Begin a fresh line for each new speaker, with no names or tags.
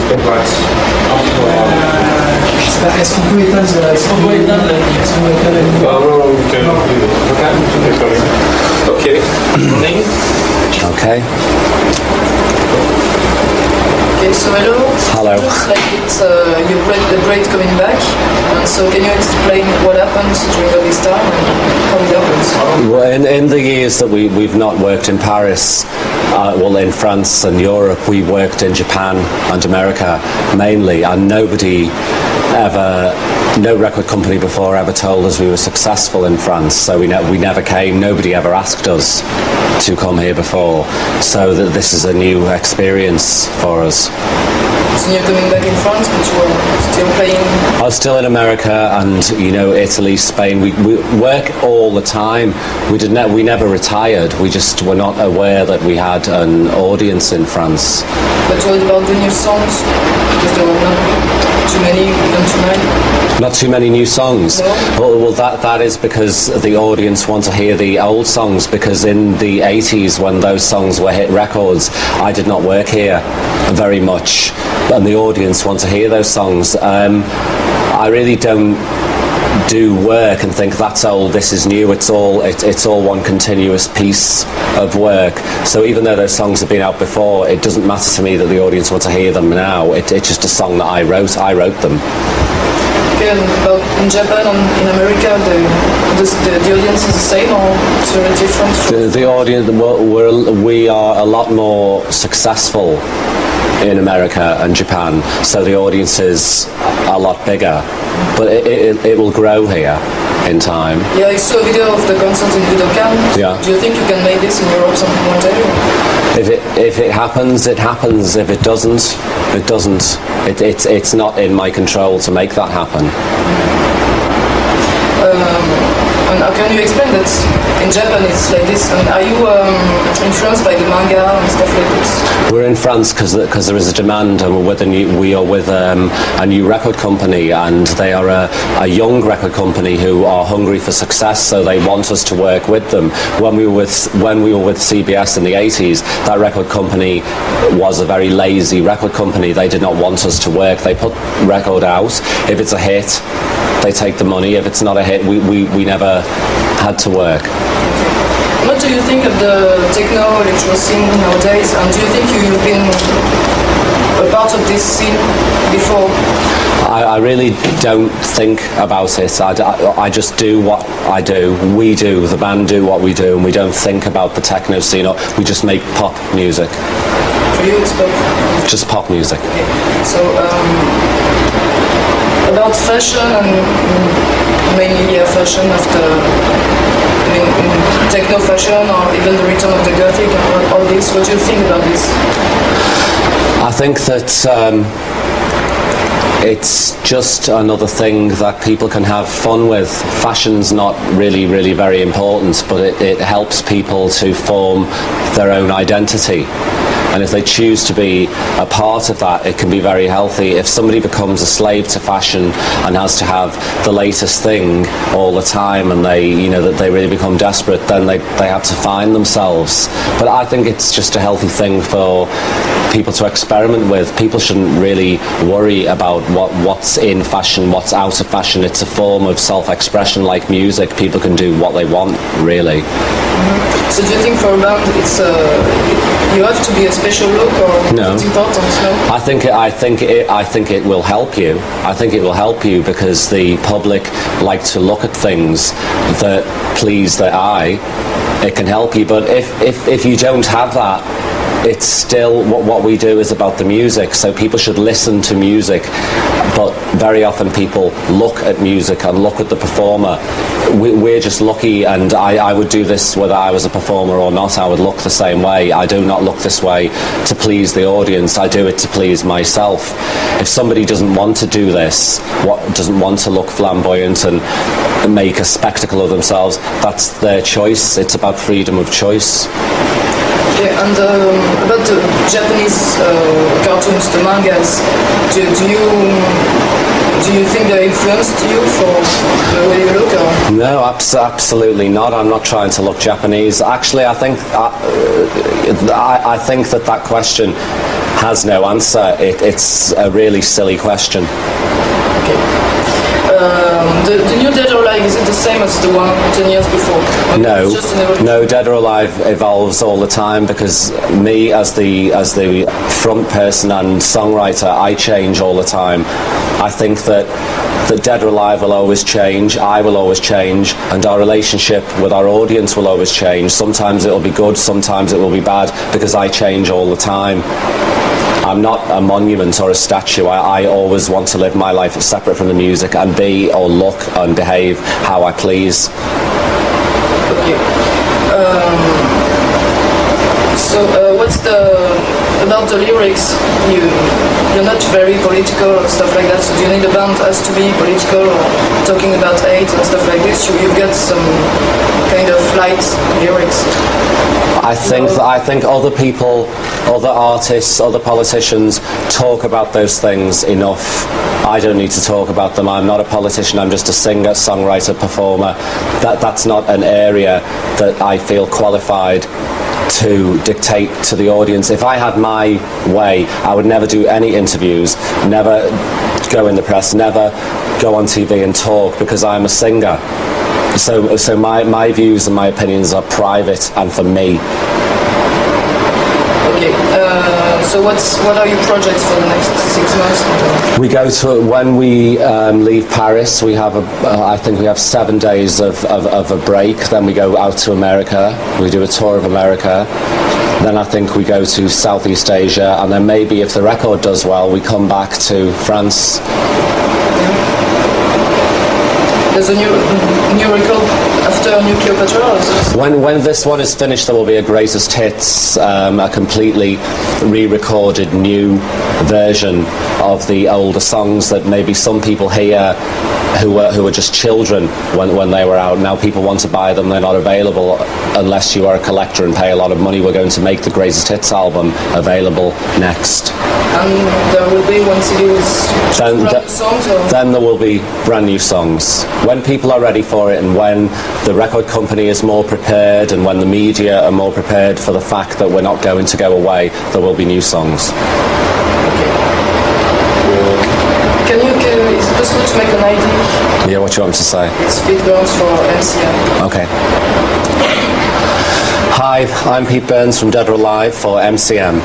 spotlights.
Est-ce qu'on peut éteindre
Okay. Morning.
Okay.
Okay, so hello.
Hello.
It looks like it's you've read the great coming back. And so can you explain what happens during all this time and how it happens?
Well, in the years that we've not worked in Paris, in France and Europe, we worked in Japan and America mainly, and no record company before ever told us we were successful in France, so we never came, nobody ever asked us to come here before, so that this is a new experience for us.
So you're coming back in France, but you were still playing?
I was still in America and, Italy, Spain. We work all the time. We never retired. We just were not aware that we had an audience in France.
But what about the new songs? Because there were not too many, even tonight.
Not too many new songs.
No.
Well, that is because the audience want to hear the old songs, because in the 80s when those songs were hit records, I did not work here very much, and the audience want to hear those songs. I really don't do work and think that's old, this is new. It's all one continuous piece of work. So even though those songs have been out before, it doesn't matter to me that the audience want to hear them now. It's just a song that I wrote. I wrote them.
Okay, and about in Japan and in America, the audience is the same or it's very different?
The audience, we are a lot more successful in America and Japan, so the audience is a lot bigger, but it will grow here in time.
Yeah, I saw a video of the concert in Budokan.
Yeah.
Do you think you can make this in Europe sometime one day?
If it happens, it happens. If it doesn't, it doesn't. It's not in my control to make that happen.
And how can you explain that in Japan it's like this? And are you influenced by the manga and stuff like this?
We're in France because there is a demand, and we are with a new record company, and they are a young record company who are hungry for success, so they want us to work with them. When we were with CBS in the 80s, that record company was a very lazy record company. They did not want us to work. They put record out. If it's a hit, they take the money. If it's not a hit, we never had to work.
What do you think of the techno electro scene nowadays, and do you think you've been a part of this scene before?
I really don't think about it. I just do what I do. We do, the band do what we do, and we don't think about the techno scene. We just make pop music.
For you it's pop?
Just pop music.
Okay. So about fashion and mainly fashion after techno fashion, or even the return of the gothic and all this, what do you think about this?
I think that it's just another thing that people can have fun with. Fashion's not really very important, but it helps people to form their own identity. And if they choose to be a part of that, it can be very healthy. If somebody becomes a slave to fashion and has to have the latest thing all the time, and that they really become desperate, then they have to find themselves. But I think it's just a healthy thing for people to experiment with. People shouldn't really worry about what's in fashion, what's out of fashion. It's a form of self-expression like music. People can do what they want, really.
Mm-hmm. So do you think for a band it's you have to be a special look, or
no.
It's important? No?
I think it will help you. I think it will help you because the public like to look at things that please their eye. It can help you, but if you don't have that, it's still what we do is about the music, so people should listen to music, but very often people look at music and look at the performer. We're just lucky, and I would do this whether I was a performer or not. I would look the same way. I do not look this way to please the audience. I do it to please myself. If somebody doesn't want to do this, doesn't want to look flamboyant and make a spectacle of themselves, that's their choice. It's about freedom of choice.
Yeah, and about the Japanese cartoons, the mangas, do you do you think they influenced you for the way you look? Or?
No, absolutely not. I'm not trying to look Japanese. Actually, I think I think that question has no answer. It's a really silly question.
Okay. The new Dead or Alive, is it the same as the one 10 years before? Or
No,
it's just an evolution?
no. Dead or Alive evolves all the time because me, as the front person and songwriter, I change all the time. I think that Dead or Alive will always change. I will always change, and our relationship with our audience will always change. Sometimes it will be good, sometimes it will be bad, because I change all the time. I'm not a monument or a statue. I always want to live my life separate from the music and be or look and behave how I please.
Okay. What's about the lyrics? You're not very political or stuff like that. So do you need a band has to be political or talking about AIDS and stuff like this? You get some kind of light lyrics.
I think other people, other artists, other politicians talk about those things enough. I don't need to talk about them. I'm not a politician. I'm just a singer, songwriter, performer. That's not an area that I feel qualified to dictate to the audience. If I had my way, I would never do any interviews, never go in the press, never go on TV and talk, because I'm a singer. So my views and my opinions are private and for me.
Okay. So what are your projects for the next 6 months?
We go to, when we leave Paris, we have I think we have 7 days of a break. Then we go out to America. We do a tour of America. Then I think we go to Southeast Asia, and then maybe if the record does well, we come back to France.
There's a new record after New Cleopatra? Or is it...
When this one is finished, there will be a greatest hits, a completely re-recorded new version of the older songs that maybe some people hear who were just children when they were out. Now people want to buy them, they're not available unless you are a collector and pay a lot of money. We're going to make the greatest hits album available next.
And there will be one CD with brand new songs? Or?
Then there will be brand new songs. When people are ready for it, and when the record company is more prepared, and when the media are more prepared for the fact that we're not going to go away, there will be new songs.
Is it possible to make an ID?
Yeah, what do you want me to say?
It's Pete Burns for MCM.
Okay. Hi, I'm Pete Burns from Dead or Alive for MCM.